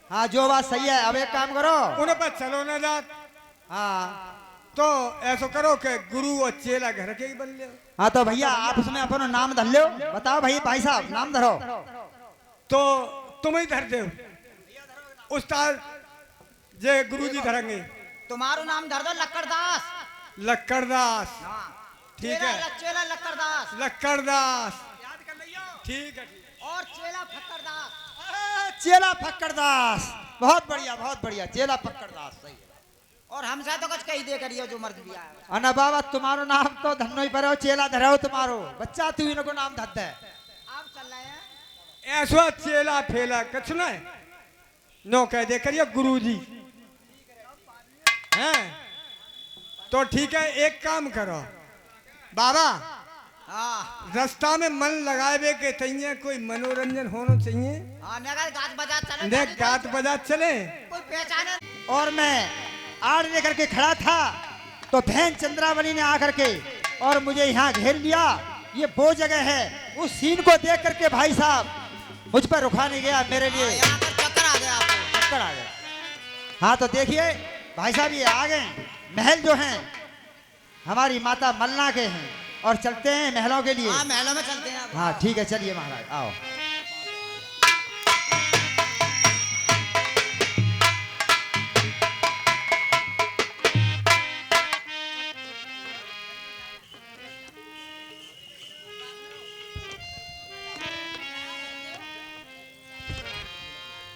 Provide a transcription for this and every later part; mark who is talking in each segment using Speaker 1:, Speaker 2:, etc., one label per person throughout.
Speaker 1: हाँ जो बात सही है। अब एक काम करो,
Speaker 2: उन पर चलो न जात।
Speaker 1: हाँ
Speaker 2: तो ऐसा करो कि गुरु और चेला घर के ही बन ले।
Speaker 1: हाँ तो भैया आप उसमें अपना नाम धर लो। बताओ भाई, भाई साहब नाम धरो।
Speaker 2: तो तुम ही धर दो उस्ताद, जे गुरु जी धरेंगे।
Speaker 3: तुम्हारो नाम धर दो लक्कड़दास।
Speaker 2: लक्कड़दास,
Speaker 3: हाँ
Speaker 2: ठीक है।
Speaker 3: चेला लक्कड़दास
Speaker 2: लक्कड़दास, ठीक है।
Speaker 3: और चेला फक्कड़दास।
Speaker 1: चेला फक्कड़दास, बहुत बढ़िया बहुत बढ़िया। चेला फक्कड़दास सही है।
Speaker 3: और हमसे तो कुछ कही दे करियो जो मर्द भी आए।
Speaker 1: अना बाबा तुम्हारो नाम तो धनो ही परो, चेला धरो तुम्हारो बच्चा, तू इनको नाम धर दे।
Speaker 3: आप चल रहे हैं
Speaker 2: ऐसा चेला फेला कछ न नो कह दे करिए गुरु जी हैं। तो ठीक है, एक काम करो बाबा,
Speaker 3: हाँ
Speaker 2: रास्ता में मन लगाए के चाहिए, कोई मनोरंजन होना चाहिए।
Speaker 3: हाँ नगर गाज बजा चले
Speaker 2: ने गात बजा चले।
Speaker 3: कोई पहचाने।
Speaker 1: और मैं आड़ लेकर के खड़ा था तो बहन चंद्रावली ने आकर के और मुझे यहाँ घेर लिया। ये वो जगह है, उस सीन को देख करके भाई साहब मुझ पर रुका नहीं गया मेरे लिए।
Speaker 3: यहाँ पर चक्कर आ गया आपको।
Speaker 1: चक्कर आ गया। हाँ तो देखिए भाई साहब ये आ गए। महल जो हैं हमारी माता मलना के हैं और चलते हैं महलों के लिए।
Speaker 3: हाँ महलों में चलते हैं।
Speaker 1: हाँ ठीक है, चलिए महाराज आओ।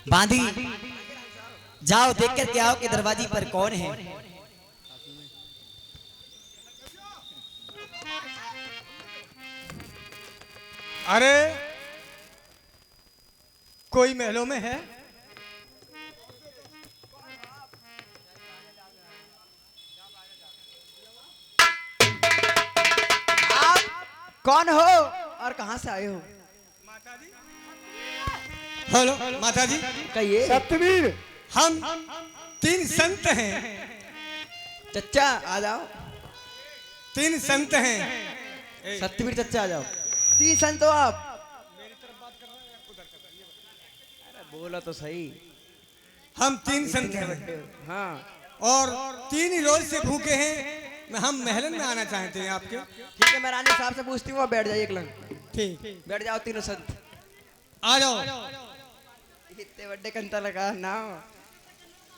Speaker 4: बांधी जाओ देख कर के आओ कि दरवाजे पर कौन है।
Speaker 2: अरे कोई महलों में है?
Speaker 5: आप कौन हो और कहां से आए हो?
Speaker 2: हेलो माता जी,
Speaker 5: कहिए।
Speaker 2: सतवीर, हम 3 संत हैं।
Speaker 5: चच्चा आ जाओ।
Speaker 2: 3 संत हैं।
Speaker 5: सत्यवीर चच्चा आ जाओ। 3 संत हो आप? अरे बोलो तो सही।
Speaker 2: हम 3 संत हैं
Speaker 5: हाँ
Speaker 2: और 3 ही रोज से भूखे हैं। हम महलन में आना चाहते हैं आपके।
Speaker 5: ठीक है, मैं रानी साहब से पूछती हूँ। आप बैठ जाइए एक लंग।
Speaker 2: ठीक,
Speaker 5: बैठ जाओ तीनों संत।
Speaker 2: आ जाओ।
Speaker 5: इतने बड़े कंता लगा ना।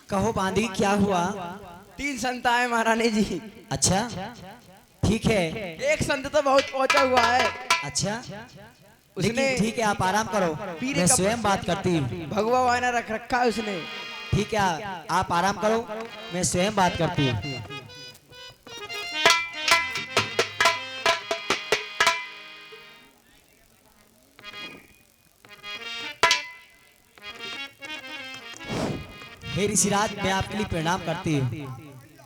Speaker 4: कहो बांधी क्या हुआ?
Speaker 5: 3 संत आए महारानी जी।
Speaker 4: अच्छा ठीक है।
Speaker 5: एक संत तो बहुत पहुंचा हुआ है।
Speaker 4: अच्छा
Speaker 5: उसने
Speaker 4: लेकिन ठीक है, आप आराम करो,
Speaker 5: पीरे
Speaker 4: मैं
Speaker 5: का
Speaker 4: स्वयं बात करती हूँ।
Speaker 5: भगवा वायना रख रखा है उसने।
Speaker 4: ठीक है, आप आराम करो, मैं स्वयं बात करती हूँ। हे ऋषिराज, मैं आपके लिए प्रणाम करती हूँ।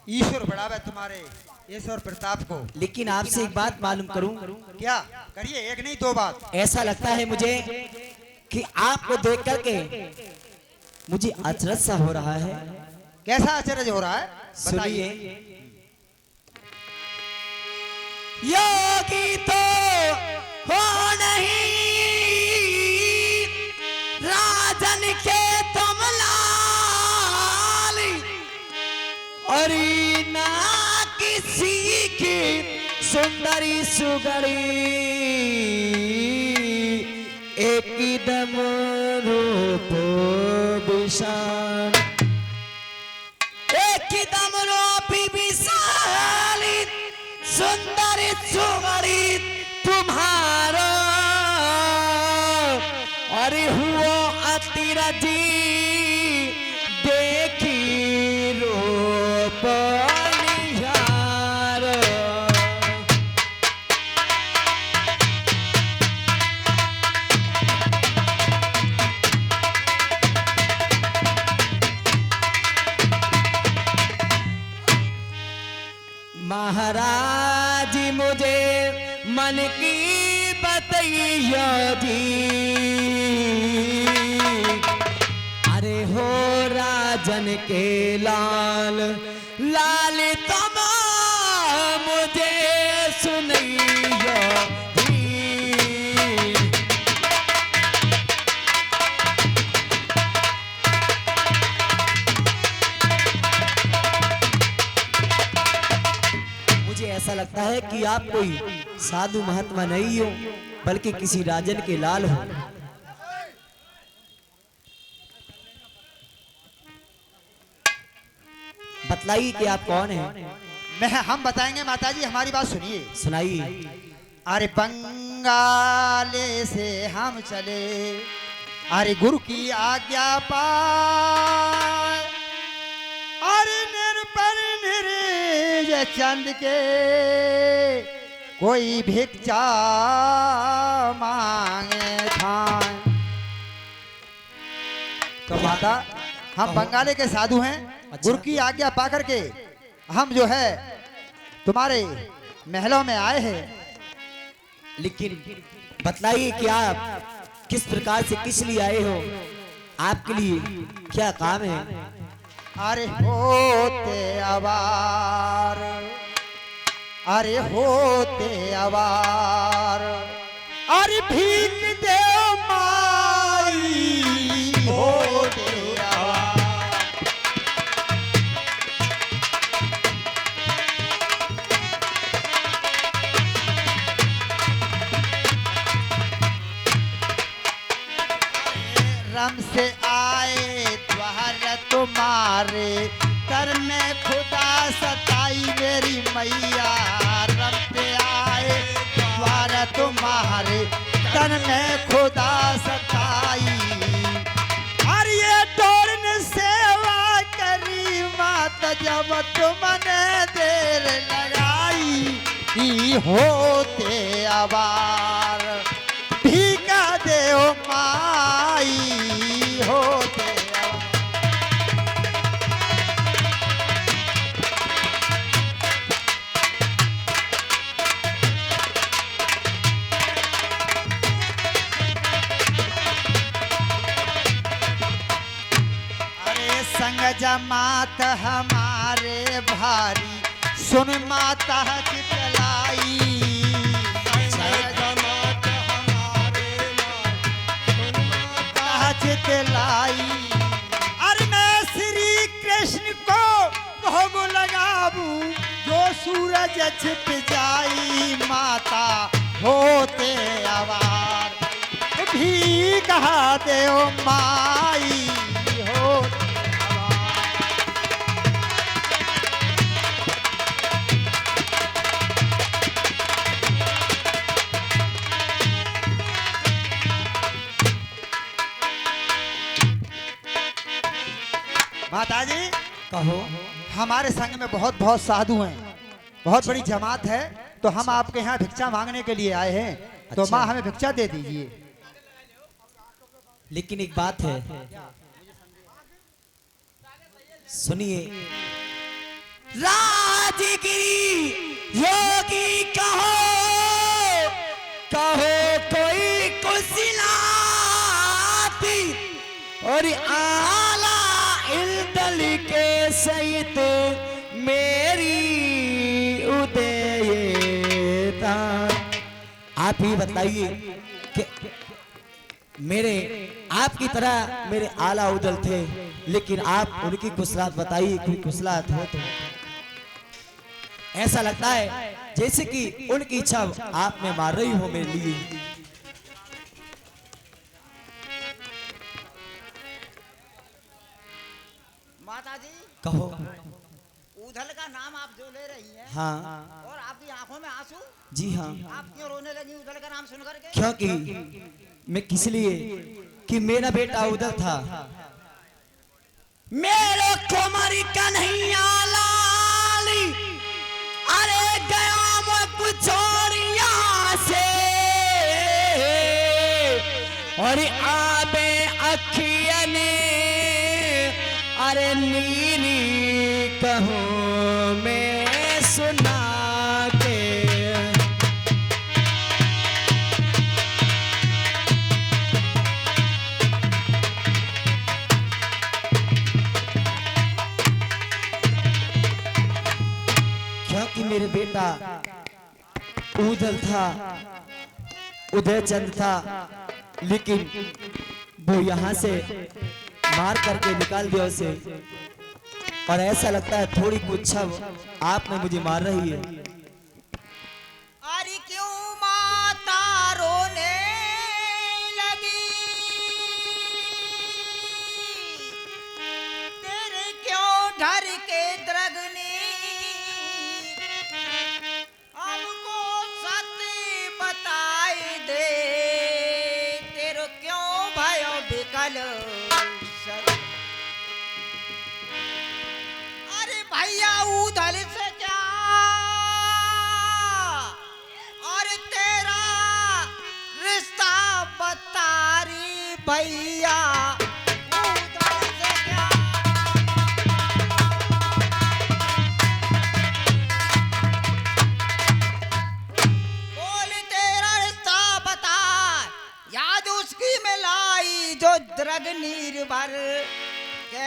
Speaker 1: ईश्वर बढ़ावे तुम्हारे ईश्वर प्रताप को।
Speaker 4: लेकिन आपसे एक बात मालूम करूं?
Speaker 1: क्या करिए? एक नहीं 2 बात।
Speaker 4: ऐसा लगता है मुझे कि आपको देख करके मुझे अचरज सा हो रहा है।
Speaker 1: कैसा आश्चर्य हो रहा है?
Speaker 4: सुनिए।
Speaker 1: बताइए।
Speaker 4: योगी तो हो नहीं राजन के तुम लाल, और ना किसी की सुंदरी सुगरी, एकदम रूप विशाल, एकदम रूप विशाल, सुंदर सुगरी तुम्हारा, अरे हुआ अतिरजी देखी रूप निहार। महाराज मुझे मन की बतैया जी, अरे हो राजन के लाल लाल तुम मुझे सुनैया जी। लगता है कि आप कोई साधु महात्मा नहीं हो, बल्कि किसी राजन के लाल हो। बतलाइए कि आप कौन हैं?
Speaker 1: हम बताएंगे माताजी, हमारी बात सुनिए।
Speaker 4: सुनाइए।
Speaker 1: अरे बंगाले से हम चले, अरे गुरु की आज्ञा पाए, अरे निर्पर निर्ज चंद के कोई भिक्षा मांगे खाए। तो माता, हम बंगाले के साधु हैं।
Speaker 4: अच्छा।
Speaker 1: गुरु की आज्ञा पा करके हम जो है तुम्हारे महलों में आए हैं।
Speaker 4: लेकिन बतलाइए कि आप किस प्रकार से किस लिए आए हो, आपके लिए क्या काम है?
Speaker 1: अरे होते अवार, अरे होते अवार, अरे भीख दे माई, होते अवार। रम से आए द्वार तुम्हारे, कर में खुदा सताई मेरी मैया। रम से आए द्वार तुम्हारे, तन में खुदा सताई। और ये टोरन सेवा करी माता, जब तुमने देर लगाई, ई होते अवार भीगा देओ माई, होते अवार। अरे संग जमात हमारे भारी, सुन माता चितलाई। चितलाई, अरे मैं श्री कृष्ण को भोग लगाबू, जो सूरज छिप जाई माता, होते अवार भी कहा दे ओ माई, होते अवार। माताजी,
Speaker 4: कहो।
Speaker 1: हमारे संग में बहुत बहुत साधु हैं, बहुत बड़ी जमात है, तो हम आपके यहाँ भिक्षा मांगने के लिए आए हैं। तो
Speaker 4: अच्छा।
Speaker 1: माँ हमें भिक्षा दे दीजिए।
Speaker 4: लेकिन एक बात है, सुनिए। राजगिरी योगी कहो, कहो कोई कुशलाती, और आला इल्दल के सहित मेरी उदयता। आप ही बताइए कि मेरे आपकी तरह मेरे आला उदल थे, लेकिन आप उनकी कुशलात बताइए, कोई कुशलात हो तो। ऐसा लगता है जैसे कि उनकी इच्छा आप में मार रही हो मेरे लिए।
Speaker 3: माताजी,
Speaker 4: कहो।
Speaker 3: उधल का नाम आप जो ले रही हैं,
Speaker 4: हाँ
Speaker 3: और आपकी आंखों में आंसू,
Speaker 4: जी हाँ।
Speaker 3: आप क्यों रोने लगी उधल का नाम सुन करके?
Speaker 4: क्योंकि मैं किस लिए कि मेरा बेटा उधर था, मेरे कुमारी कन्हैया लाली, अरे गया वो कुचौरिया से, और आबे अखिया ने अरे नीली कहूँ मैं सुना के। क्योंकि मेरे बेटा उदल था, उदय चंद था, लेकिन वो यहाँ से मार करके निकाल दिया उसे। और ऐसा लगता है थोड़ी कुछ छब आप में मुझे मार रही है।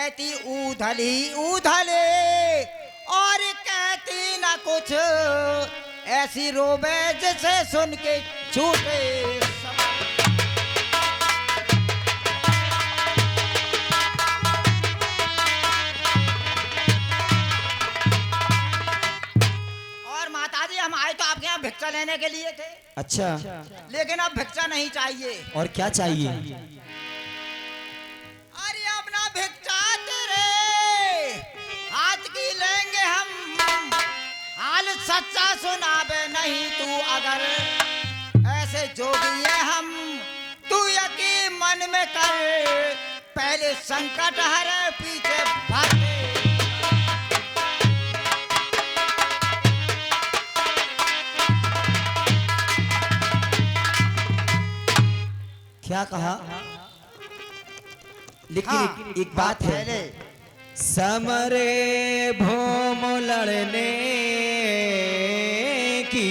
Speaker 3: कहती ऊधली ऊधले और कहती ना कुछ, ऐसी रोबे जिसे सुन के छूटे और माताजी हम आए तो आपके यहाँ भिक्षा लेने के लिए थे,
Speaker 4: अच्छा,
Speaker 3: लेकिन अब भिक्षा नहीं चाहिए।
Speaker 4: और क्या चाहिए?
Speaker 3: अरे अपना भिक्षा तेरे हाथ की लेंगे हम, हाल सच्चा सुनाबे नहीं तू अगर, ऐसे जोगी है हम तू यकीन मन में कर, पहले संकट हरे पीछे भागे।
Speaker 4: क्या कहा? लेकिन
Speaker 1: हाँ,
Speaker 4: एक बात है,
Speaker 1: पहले
Speaker 4: समरे भोम लड़ने की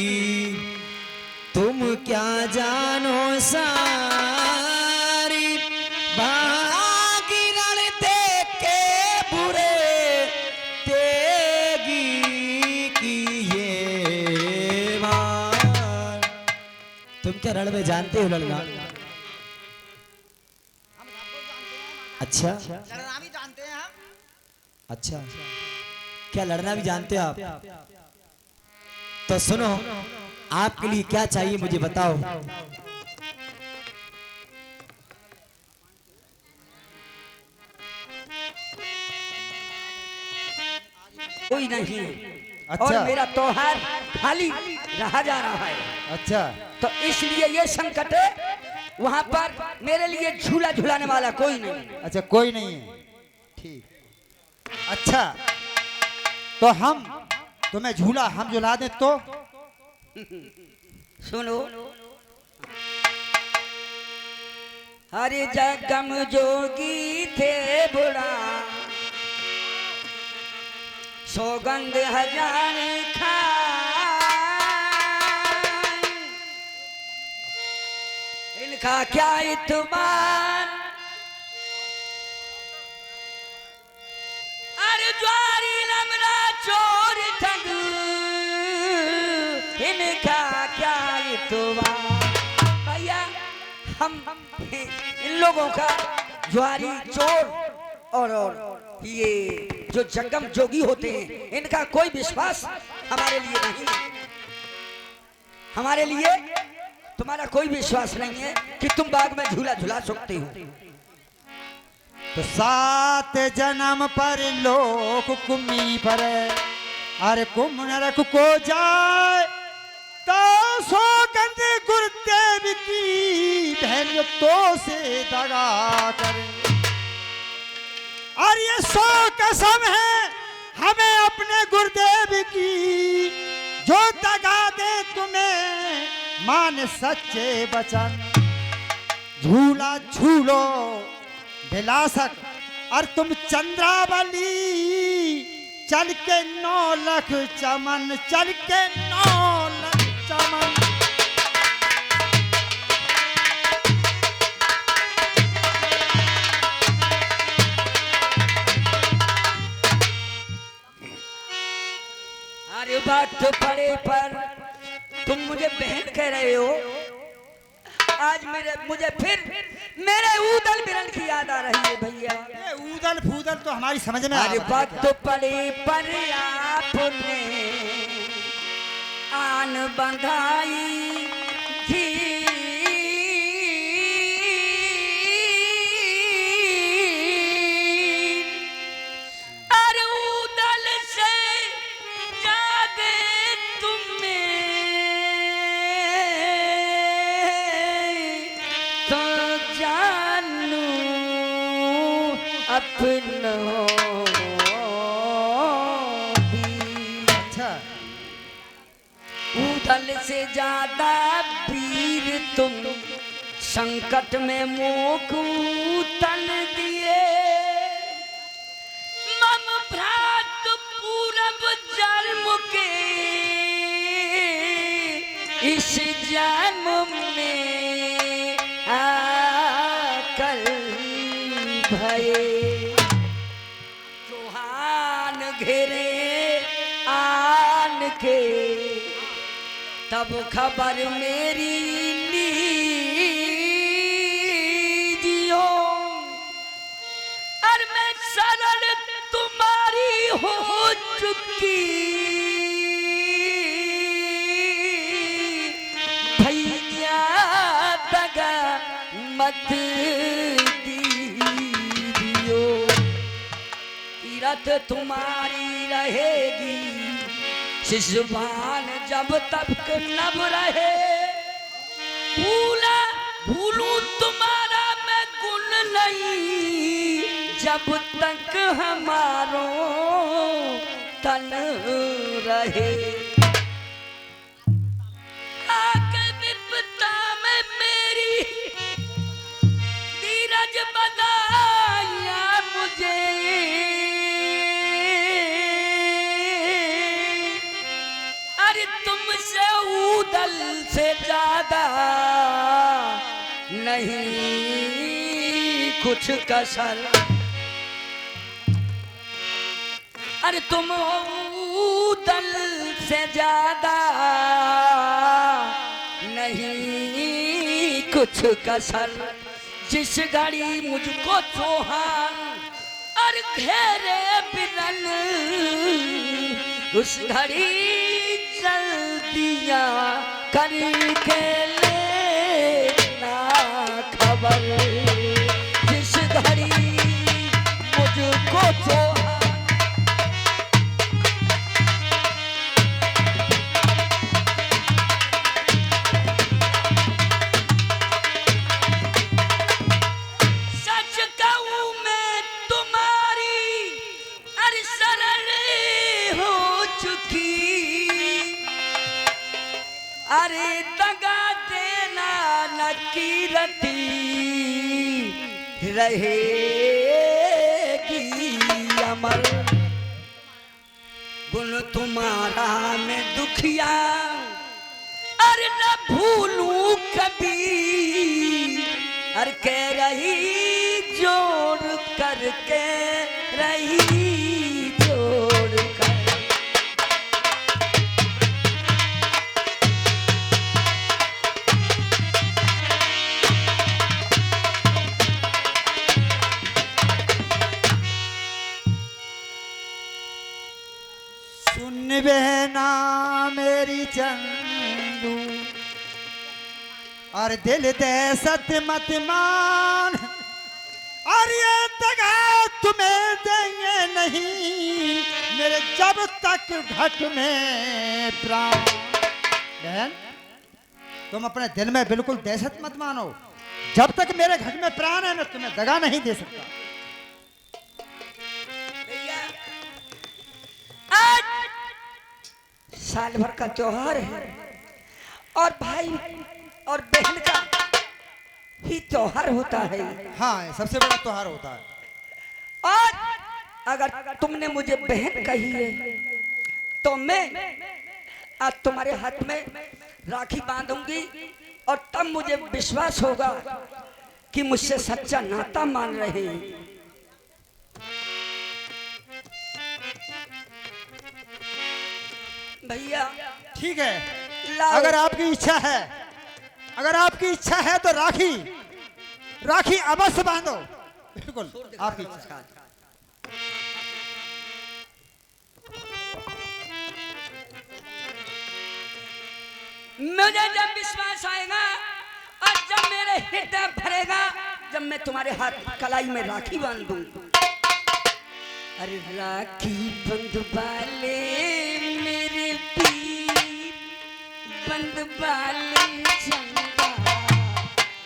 Speaker 4: तुम क्या जानो सारी, भागी लड़ते के बुरे तेगी की ये बात। तुम क्या रण में जानते हो लड़ना? अच्छा,
Speaker 3: लड़ना भी जानते हैं हम।
Speaker 4: अच्छा, क्या लड़ना भी जानते हो आप? तो सुनो, आपके लिए क्या चाहिए मुझे बताओ।
Speaker 5: कोई नहीं,
Speaker 1: अच्छा।
Speaker 5: और मेरा त्योहार खाली रहा जा रहा है,
Speaker 1: अच्छा,
Speaker 5: तो इसलिए ये संकट है, वहाँ पर मेरे लिए झूला झूलाने वाला कोई नहीं।
Speaker 1: अच्छा, कोई नहीं है, ठीक। अच्छा, तो हम तुम्हें झूला हम झुला दें तो?
Speaker 5: सुनो, हरे जगम जोगी थे बुढ़ा, सौगंध हजार खाए, इनका क्या इत्मीनान, अरे ज्वारी लमरा चोर ठग, इनका क्या इत्मीनान। भैया हम इन लोगों का ज्वारी चोर और ये जो जंगम जोगी होते हैं, इनका कोई विश्वास हमारे लिए नहीं है। हमारे लिए तुम्हारा कोई विश्वास नहीं है कि तुम बाग में झूला झूला सकते हो।
Speaker 1: तो 7 जन्म पर लोक कुमी पर, अरे कुम नरक को जाए तो सौगंध गुरुदेव की बहन तो से दगा करे, और ये 100 कसम है हमें अपने गुरुदेव की, जो दगा दे तुम्हें मान सच्चे वचन, झूला झूलो विलासक, और तुम चंद्रावली चल के 9 लाख चमन, चल के 9 लाख चमन।
Speaker 5: अरे बात तो पड़े पर तुम मुझे बहन कह रहे हो, आज मुझे फिर मेरे ऊदल बिरन की याद आ रही है भैया।
Speaker 1: ये ऊदल फूदल तो हमारी समझ में आ
Speaker 5: अरे
Speaker 1: रहा
Speaker 5: बात
Speaker 1: है।
Speaker 5: तो पड़े पर आपने आन बंधाई थी, अरे ऊदल से जादे तुम्हें तो जानू अपना
Speaker 1: अच्छा,
Speaker 5: ऊदल से ज्यादा वीर तुम, संकट में मोकू तन दिए, मम भ्रात पूरब जन्म के इस जन्म में, घेरे आन के, तब खबर मेरी लीजियो। और मैं शरण तुम्हारी हो चुकी, भैया दगा मत दीजियो। तीरथ तुम्हारी रहेगी शिशुपाल जब तक नभ रहे। भूलूं तुम्हारा मैं गुण नहीं, जब तक हमारो तन रहे। आके विपदा में मेरी धीरज बधाया मुझे। अरे तुमसे ऊदल से ज्यादा नहीं कुछ कसर। अरे तुम ऊदल से ज्यादा नहीं कुछ कसर। जिस घड़ी मुझको चौहान और घेरे बिरन, उस घड़ी जल्दियां करके लेना खबर। जिस घड़ी मुझको चौहान अरे दगा देना नकीरती रहेगी अमर। गुण तुम्हारा मैं दुखिया अरे न भूलूं कभी। अरे कह रही जोड़ करके रही जोड़ कर।
Speaker 1: सुन बहना मेरी चंदू और दिल दे सत्य मत मान। और ये दगा तुम्हें देंगे नहीं मेरे जब तक घट में प्राण। बहन तुम अपने दिल में बिल्कुल दहशत मत मानो। जब तक मेरे घट में प्राण है मैं तुम्हें दगा नहीं दे सकता।
Speaker 5: आज साल भर का त्योहार है और भाई और बहन का ही त्योहार होता है।
Speaker 1: हाँ सबसे बड़ा त्योहार होता है।
Speaker 5: और अगर तुमने मुझे बहन कही है तो मैं आज तुम्हारे हाथ में राखी बांधूंगी और तब मुझे विश्वास होगा कि मुझसे सच्चा नाता मान रहे हैं। भैया
Speaker 1: ठीक है
Speaker 5: लाओ।
Speaker 1: अगर आपकी इच्छा है, अगर आपकी इच्छा है तो राखी राखी अवश्य बांधो। बिल्कुल आपकी इच्छा।
Speaker 5: मुझे जब विश्वास आएगा और जब मेरे हृदय भरेगा, जब मैं तुम्हारे हाथ कलाई में राखी बांध दूं। अरे राखी बंधवाले मेरे पीर बंधवाले चंदा।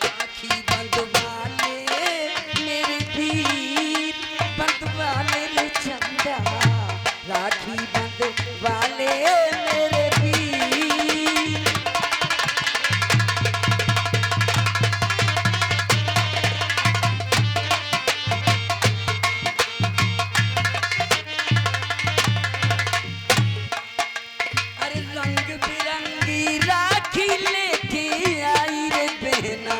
Speaker 5: राखी बंधवाले मेरे पीर बंधवाले चंदा। राखी बंधवाले मेरे पीर। अरे रंग बिरंगी राखी लेके आई रे बहना।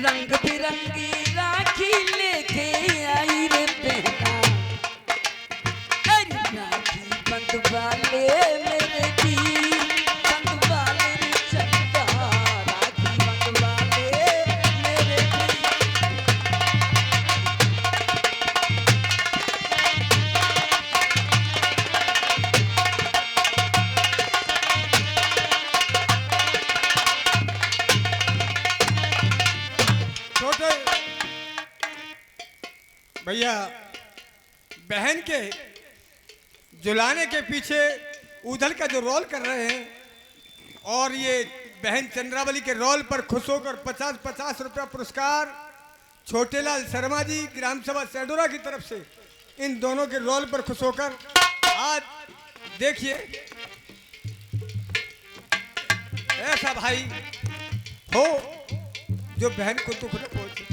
Speaker 5: रंग बिरंगी राखी लेके आई रे बहना।
Speaker 2: भैया बहन के जुलाने के पीछे उधल का जो रोल कर रहे हैं और ये बहन चंद्रावली के रोल पर खुश होकर 50-50 रुपया पुरस्कार छोटेलाल शर्मा जी ग्राम सभा सेंडोरा की तरफ से इन दोनों के रोल पर खुश होकर आज देखिए ऐसा भाई हो जो बहन को दुख न पहुंचे।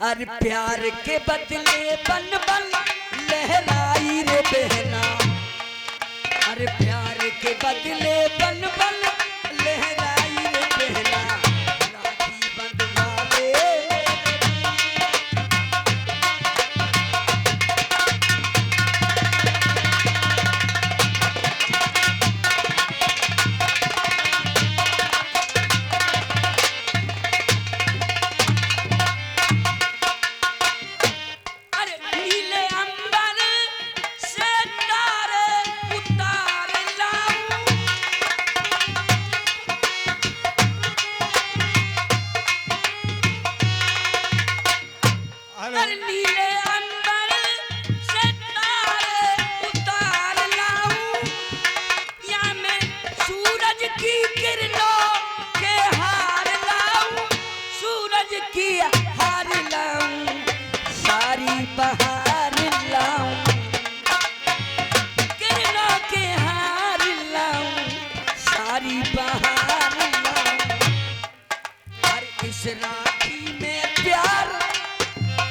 Speaker 5: अरे प्यार के बदले बन बन लहराई रे बहना, अरे प्यार के बदले बन बन लहराई रे बहना, राखी बंधवा दे।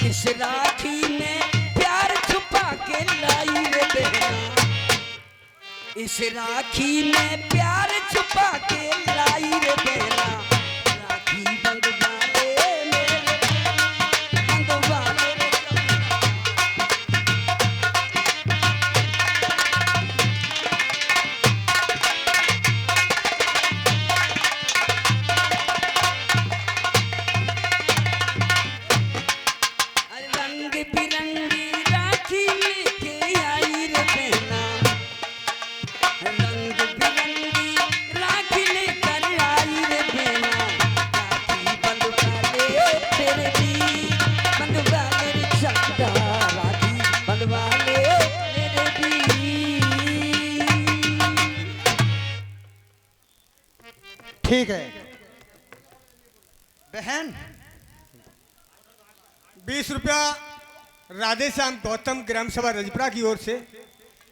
Speaker 5: इस राखी में प्यार छुपा के लाई रे बहना, इस राखी में प्यार छुपा के लाई रे बहना, राखी बंधवा ले मेरे, बंधवा ले रे।
Speaker 1: ठीक है बहन।
Speaker 2: 20 रुपया राधे श्याम गौतम ग्राम सभा रजपुरा की ओर से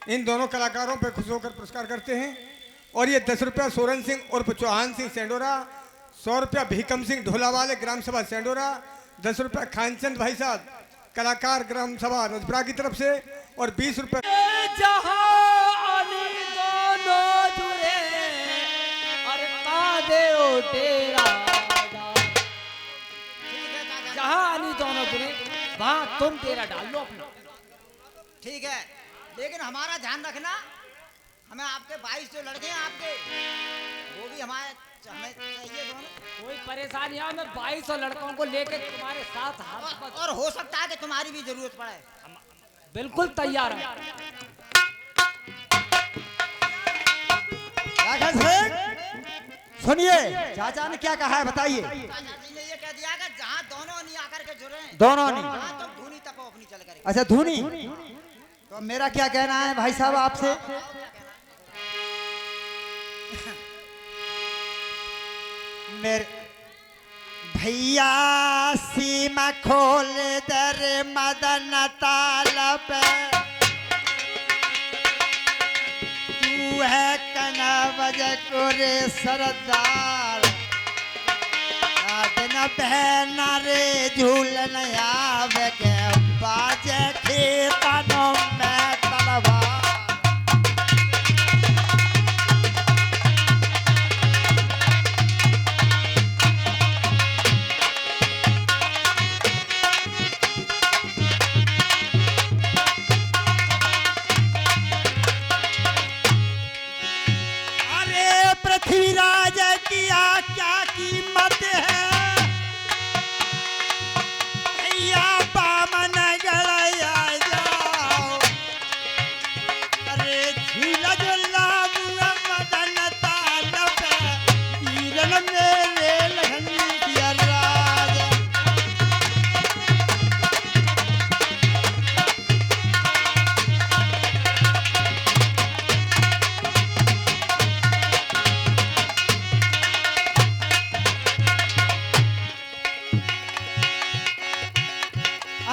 Speaker 2: इन दोनों कलाकारों पर खुश होकर पुरस्कार करते हैं। और ये 10 रुपया सोरन सिंह उर्फ चौहान सिंह सेंडोरा, 100 रुपया भीकम सिंह ढोलावाले ग्राम सभा सेंडोरा, 10 रुपया खानचंद भाई साहब कलाकार ग्राम सभा रजपुरा की तरफ से, और 20 रुपया
Speaker 3: जहाँ दोनों जुड़े वहाँ तुम तेरा डाल लो अपना। ठीक है, लेकिन हमारा ध्यान रखना, हमें आपके 22 जो लड़के हैं आपके, वो भी हमें चाहिए दोनों।
Speaker 6: कोई परेशानी है, मैं 2200 लड़कों को लेके तुम्हारे साथ हाथ
Speaker 3: और हो सकता है कि तुम्हारी भी जरूरत पड़े।
Speaker 6: बिल्कुल तैयार है।
Speaker 1: राघव सिंह सुनिए, चाचा ने क्या कहा है बताइए।
Speaker 3: चाचा जी ने ये कह दिया कि जहाँ दोनों नहीं आकर के जुड़े,
Speaker 1: दोनों नहीं,
Speaker 3: वहाँ तुम धुनी तको अपनी चल करें।
Speaker 1: अच्छा धुनी, तो मेरा क्या कहना है भाई साहब आपसे। मेरे भैया सीमा खोल दर मदन तालब, तू है कना वजह को रे सरदार। बहन रे झूलन आवे के बाजे खेतनों में तलवार। पृथ्वीराज किया क्या कीमत है भैया बामन गड़या जाओ। अरे झूला झूला मदन ताल पे वीरन मेरे लगन दिया राज।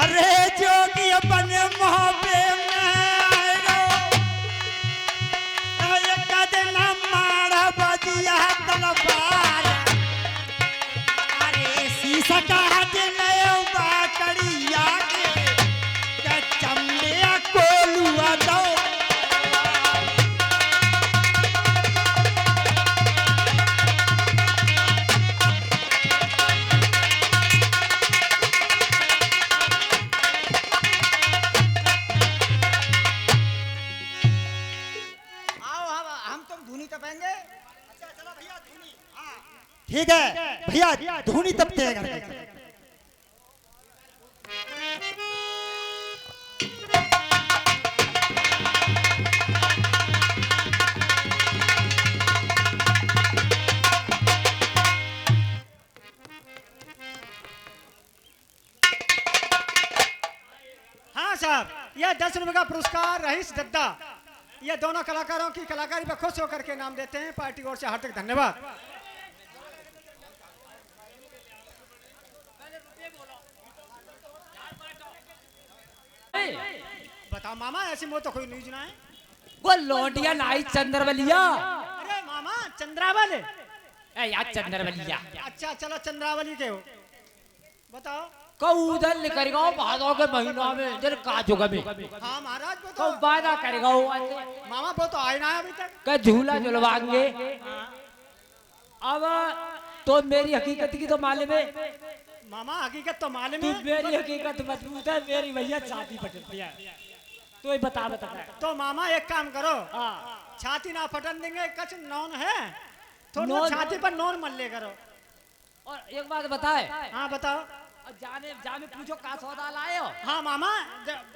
Speaker 1: अरे जोगी अपने मोहब्बे में आएगा कदम मारा बजिया तलवार। अरे शीशा का हाथ में बाकड़िया के चमड़े कोलुआ दो। ठीक है भैया धूनी तपते हैं घर पे।
Speaker 6: हाँ साहब, यह 10 रुपए का पुरस्कार रईस दद्दा, ये दोनों कलाकारों की कलाकारी पर खुश होकर के नाम देते हैं। पार्टी ओर से हार्दिक धन्यवाद। बताओ मामा, ऐसी मो तो कोई न्यूज ना है।
Speaker 5: वो लौंडिया नाई चंद्रवलिया।
Speaker 6: अरे मामा चंद्रावल।
Speaker 5: ए यार चंद्रवलिया।
Speaker 6: अच्छा चलो चंद्रावली के हो, बताओ।
Speaker 5: उधर निकलेगा भादों के महीना में जर काजोगा में।
Speaker 6: हाँ महाराज वो
Speaker 5: तो
Speaker 6: तो
Speaker 5: वादा करेगा वो
Speaker 6: मामा वो तो आए ना अभी तक।
Speaker 5: का झूला झुलवाएंगे। अब तो मेरी हकीकत की तो मालूम है।
Speaker 6: मामा हकीकत तो मालूम
Speaker 5: तू
Speaker 6: है।
Speaker 5: मेरी हकीकत मजबूत है, मेरी भैया छाती फटल भैया। तो ये बता बता।
Speaker 6: तो मामा एक काम करो,
Speaker 5: हाँ
Speaker 6: छाती ना फटन देंगे, कच नॉन है थोड़ा
Speaker 5: नॉन-
Speaker 6: छाती पर नॉन मल ले करो।
Speaker 5: और एक बात बताए,
Speaker 6: हाँ बताओ।
Speaker 5: जाने पूछो का सौदा लाए हो।
Speaker 6: हाँ मामा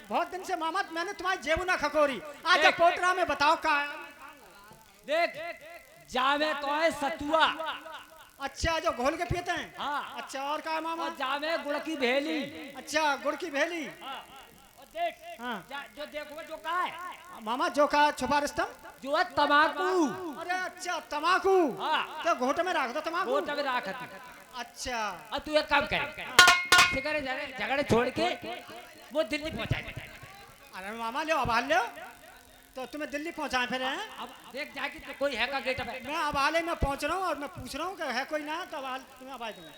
Speaker 6: बहुत दिन से मामा मैंने तुम्हारी जेबू ना खकोरी, आज
Speaker 5: देख।
Speaker 6: पोतरा में बताओ का।
Speaker 5: देख जावे तो है सतुआ।
Speaker 6: अच्छा जो घोल के पीते हैं।
Speaker 5: हाँ
Speaker 6: अच्छा और का है मामा।
Speaker 5: और जावे गुड़ की भेली।
Speaker 6: अच्छा गुड़ की भेली।
Speaker 5: और देख
Speaker 6: हाँ
Speaker 5: जो देखो जो का है
Speaker 6: मामा जो का छुपा रिश्तम
Speaker 5: जो है तमाकू।
Speaker 6: अरे अच्छा तमाकू।
Speaker 5: हाँ
Speaker 6: तो घोट में रख दो तमाकू।
Speaker 5: वो तब राखत।
Speaker 6: अच्छा
Speaker 5: और तू एक काम कर, फिकर झगड़े छोड़ के वो दिल्ली पहुंचा दे।
Speaker 6: अरे मामा लो अब हाल लो, तो तुम्हें दिल्ली पहुंचाए फिर हैं।
Speaker 5: अब देख जाके तो कोई है का गेट पे।
Speaker 6: मैं अब हाले में पहुंच रहा हूँ और मैं पूछ रहा हूँ कि है कोई ना, तो अब हाल तुम्हें अब आ दूंगा।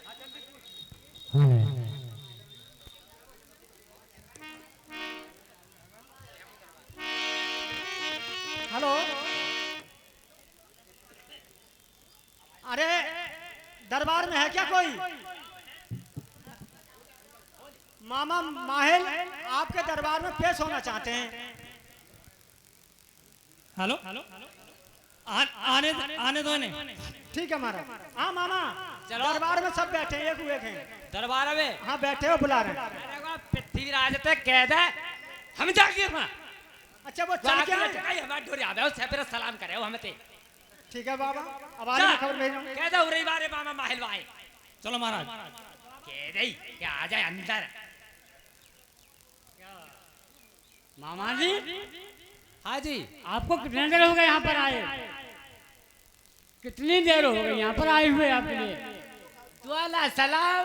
Speaker 6: हेलो अरे दरबार में है क्या कोई? मामा माहिल आपके दरबार में पेश होना चाहते हैं।
Speaker 7: हेलो आने आने दो इन्हें।
Speaker 6: ठीक है महाराज। हाँ मामा
Speaker 5: चलो।
Speaker 6: दरबार में सब बैठे हैं, एक हैं।
Speaker 5: दरबार में
Speaker 6: हाँ बैठे हो, बुला रहे हैं।
Speaker 5: पृथ्वीराज तक कैद है, हम जाके वहाँ
Speaker 6: अच्छा वो चल के आए?
Speaker 5: हमारे डोरी आवे उससे फिर सलाम करे हमें ते।
Speaker 6: ठीक है बाबा, अब आ रही खबर भेज रहा हूँ।
Speaker 5: कह दो उरे बारे मामा माहिल भाई।
Speaker 7: चलो महाराज।
Speaker 5: कह दे क्या आ जाए अंदर।
Speaker 7: मामा जी
Speaker 5: हाँ जी
Speaker 7: आपको कितने देर हो गए यहाँ पर आए? कितनी देर हो गई यहाँ पर आए हुए आपके लिए?
Speaker 5: दुआला सलाम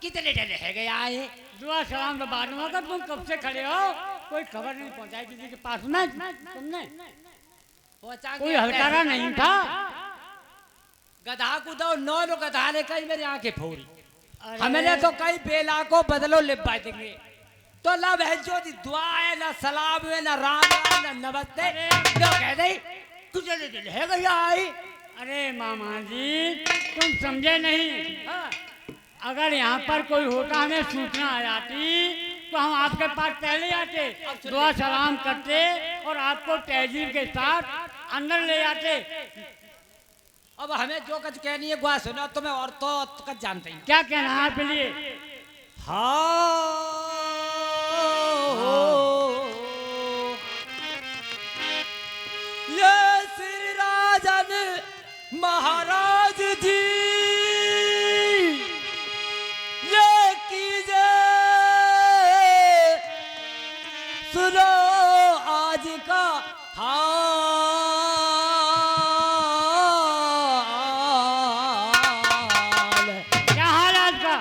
Speaker 5: कितने देर रह गए आए?
Speaker 7: दुआ सलाम तो बाद में होगा, तुम कब से खड़े हो? कोई खबर नहीं पहुँचाई किसी के पास में तुमने?
Speaker 5: पहुंचा
Speaker 7: कोई हलकारा नहीं था?
Speaker 5: गधा को दो 9 लोग गधा लेकर मेरी आंखें फोड़ी। हमने तो कई बेला को बदलो ले देंगे तो ना बहन जो दुआ है ना सलाम है ना राम है ना नमस्ते तो कह दे तुझे है भैया आई।
Speaker 7: अरे मामा जी तुम समझे नहीं। हाँ, अगर यहाँ पर कोई होता हमें सूचना आ जाती तो हम आपके पास पहले आते, दुआ सलाम करते और आपको तहजीब के साथ अंदर ले आते।
Speaker 5: अब हमें जो कुछ कहनी है गुआ सुनो तुम्हें और तो कुछ जानते हैं।
Speaker 7: क्या कहना है आपके लिए?
Speaker 5: ये श्री राजन महाराज जी ये कीजिए सुनो आज का
Speaker 7: क्या हाल है आपका?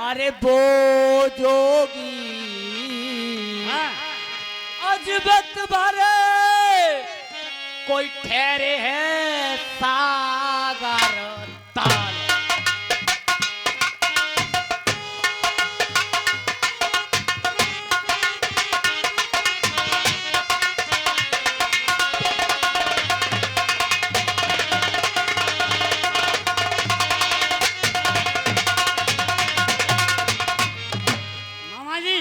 Speaker 5: अरे बो जोगी
Speaker 7: हाँ,
Speaker 5: अजबत भरे कोई ठहरे है सागर ताल।
Speaker 7: मामा जी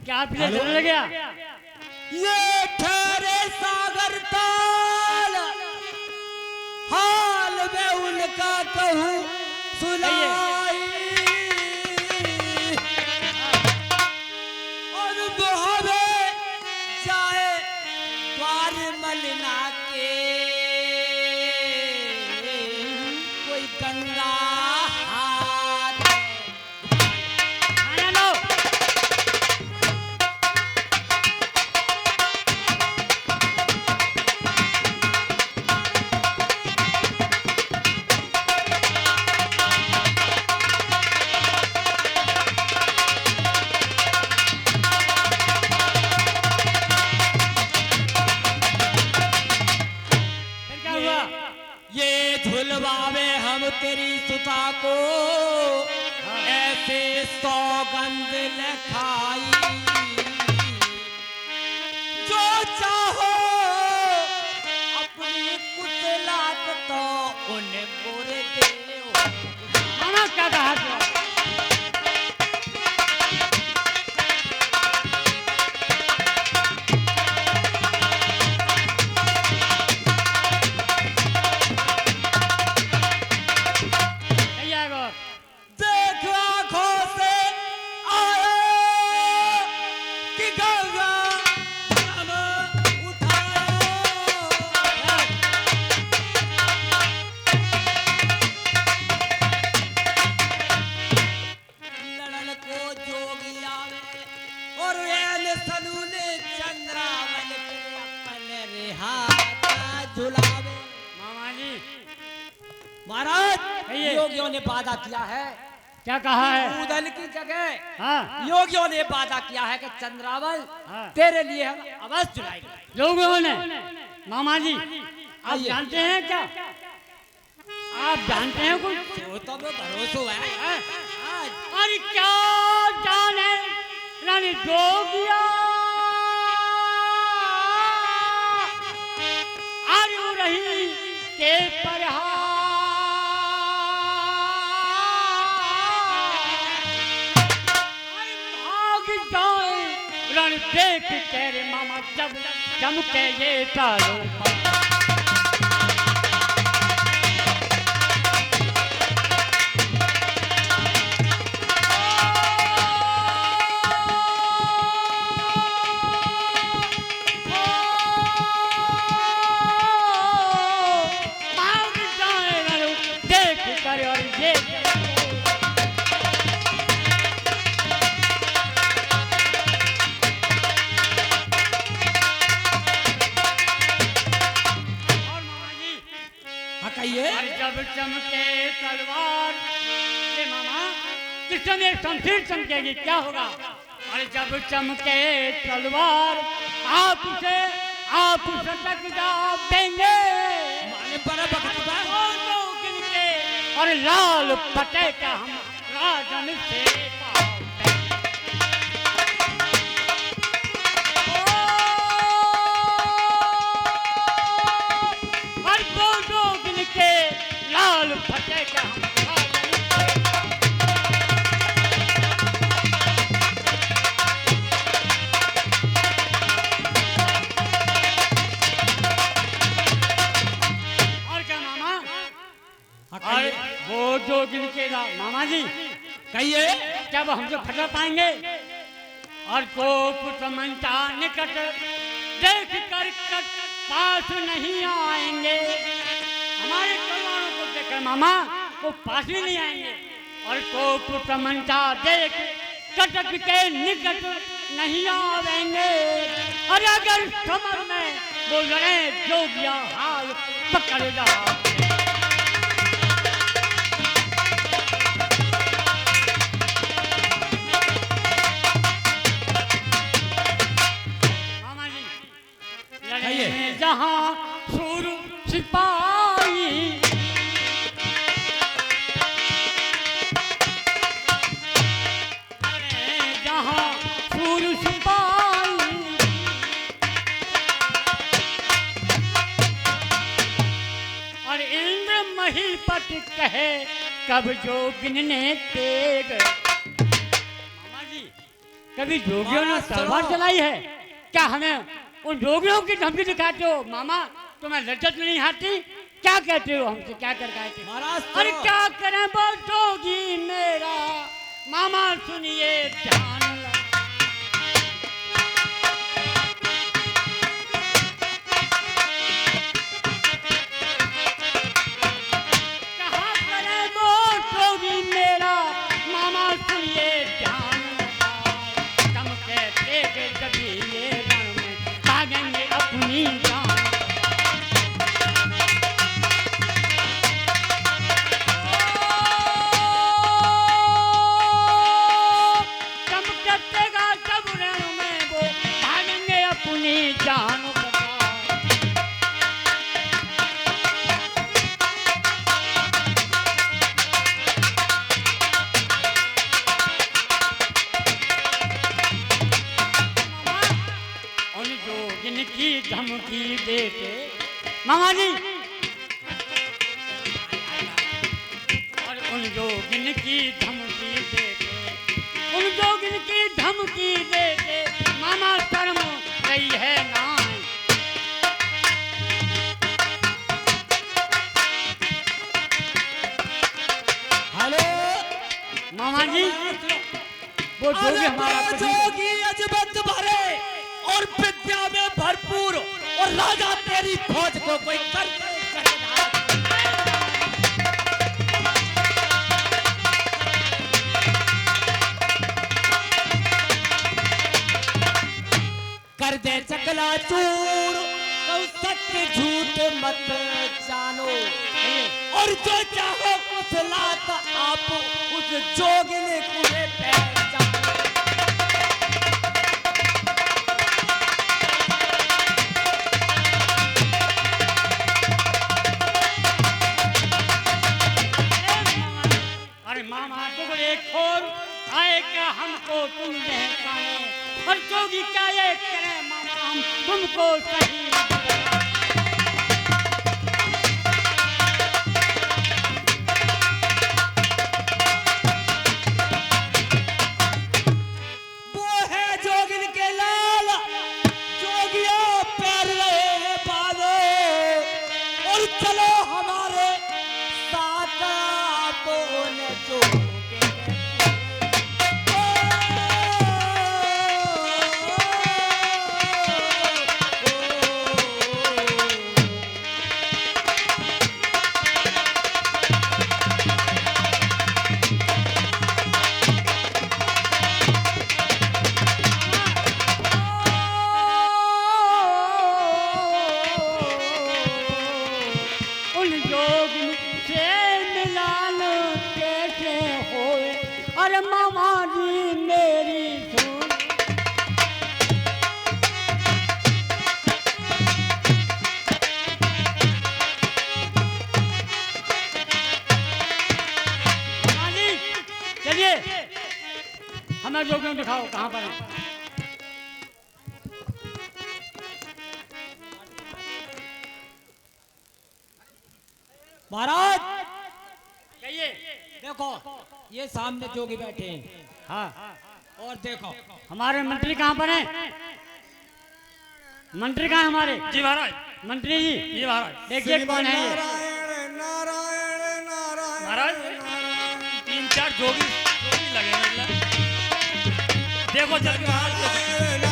Speaker 7: क्या आप ये डर लग गया?
Speaker 5: ये ठहरे सागर ताल हाल में उनका कहूँ सुनाई और बहावे जाए द्वार मलना के कोई गंगा हाथ।
Speaker 7: खाना लो। फिर क्या हुआ?
Speaker 5: ये झुलवावे हम तेरी सुता को ऐसे सौगंध न खाई जो चाहो अपनी कुतलात तो उन्हें पूरे देओ।
Speaker 7: मामा क्या कहा था? कहिए आगो।
Speaker 5: देख आँखों से आए कि गंगा जम उठाओ। लड़न को जोगी आवे और एन सलूने चंद्रावन को अपन रिहाता झुलावे।
Speaker 7: मामा जी
Speaker 5: महाराज
Speaker 7: कहिए।
Speaker 5: योगियों ने वादा किया है
Speaker 7: क्या कहा है?
Speaker 5: उदल की जगह
Speaker 7: हाँ,
Speaker 5: योगियों ने वादा किया है कि चंद्रावल
Speaker 7: हाँ।
Speaker 5: तेरे लिए हम अवश्य चुराएंगे।
Speaker 7: लोगों ने। मामा जी आप
Speaker 5: आइए।
Speaker 7: जानते हैं क्या? आप जानते हैं कुछ?
Speaker 5: वो तो मैं भरोसा है।
Speaker 7: अरे क्या जाने रानी जोगिया आयु रही के भाग जाए रण देख के रे मामा जब चमके ये तारों भाग जाए रण देख कर और ये और मामा जी
Speaker 5: हाँ कहिए।
Speaker 7: और जब चमके तलवार ये मामा किस समय शमशीर चमकेगी क्या होगा? और जब चमके तलवार आप सटक जा देंगे
Speaker 5: माने बड़ा बकरा बा।
Speaker 7: और लाल पटे का हम राजन से पाते। हर दो जोगिन के लाल फटे के हम खा लेंगे। और क्या मामा? और वो जोगिन के मामा जी कहिए, क्या वो हमसे फटा पाएंगे? और कोप समझता निकट देख कर कट पास नहीं आएंगे। हमारे कल्याणों को देखकर मामा वो पास भी नहीं आएंगे। और कोप समझता देख कटक के निकट नहीं आवेंगे। और अगर समर में वो लड़े जोगिया हाल पकड़ जाओ। जहाँ सूर सिपाही जहाँ सूर सिपाही और इंद्र महीपत कहे कब जोगिन ने तेग। मामा जी कभी जोगियों ने तलवार चलाई है क्या? हमें उन जोगियों की धमकी दिखाते हो मामा, तुम्हें लज्जत नहीं आती? क्या कहते हो हमसे, क्या कर कहते हो? अरे क्या करें वो जोगी मेरा मामा, सुनिए ध्यान कहाँ करें वो जोगी मेरा मामा, सुनिए ध्यान चमके देखे कभी ये रण में भागेंगे अपनी जान। चमकेगा सब रण में वो भागेंगे अपनी जान। की धमकी देते मामा जी, और उन जोगिन की धमकी देते, उन जोगिन की धमकी देते मामा शर्म रही है ना।
Speaker 4: हेलो
Speaker 7: मामा जी वो जोगी हमारा
Speaker 4: जोगी अजबत भरे और विद्या में भरपूर और राजा तेरी खोज को कोई कर कर दे चकला चूर, तो सत्य झूठ मत जानो, और जो चाहो कुछ लात आप उस जोगिन को पहचानो।
Speaker 7: मामा टुकड़े खोर आए क्या हमको तुम बहकाने, और जोगी क्या ये करे मामा हम तुमको सही।
Speaker 4: वो है जोगिन के लाल, जोगिया पैर रहे हैं बालो, और चलो हमारे साथ आप जो
Speaker 7: अरे मामा जी मेरी सुन, मामा जी चलिए हमें जोगियों दिखाओ कहाँ पर है।
Speaker 8: महाराज
Speaker 7: कहिए।
Speaker 8: देखो ये सामने जोगी बैठे हैं।
Speaker 7: हाँ,
Speaker 8: और देखो
Speaker 7: हमारे मंत्री कहाँ पर हैं? मंत्री कहाँ हमारे? जी महाराज। मंत्री जी जी महाराज, देखिए कौन है ये।
Speaker 2: नारायण नारायण नारायण
Speaker 9: महाराज 3-4 जोगी लगे मतलब। देखो चल के महाराज।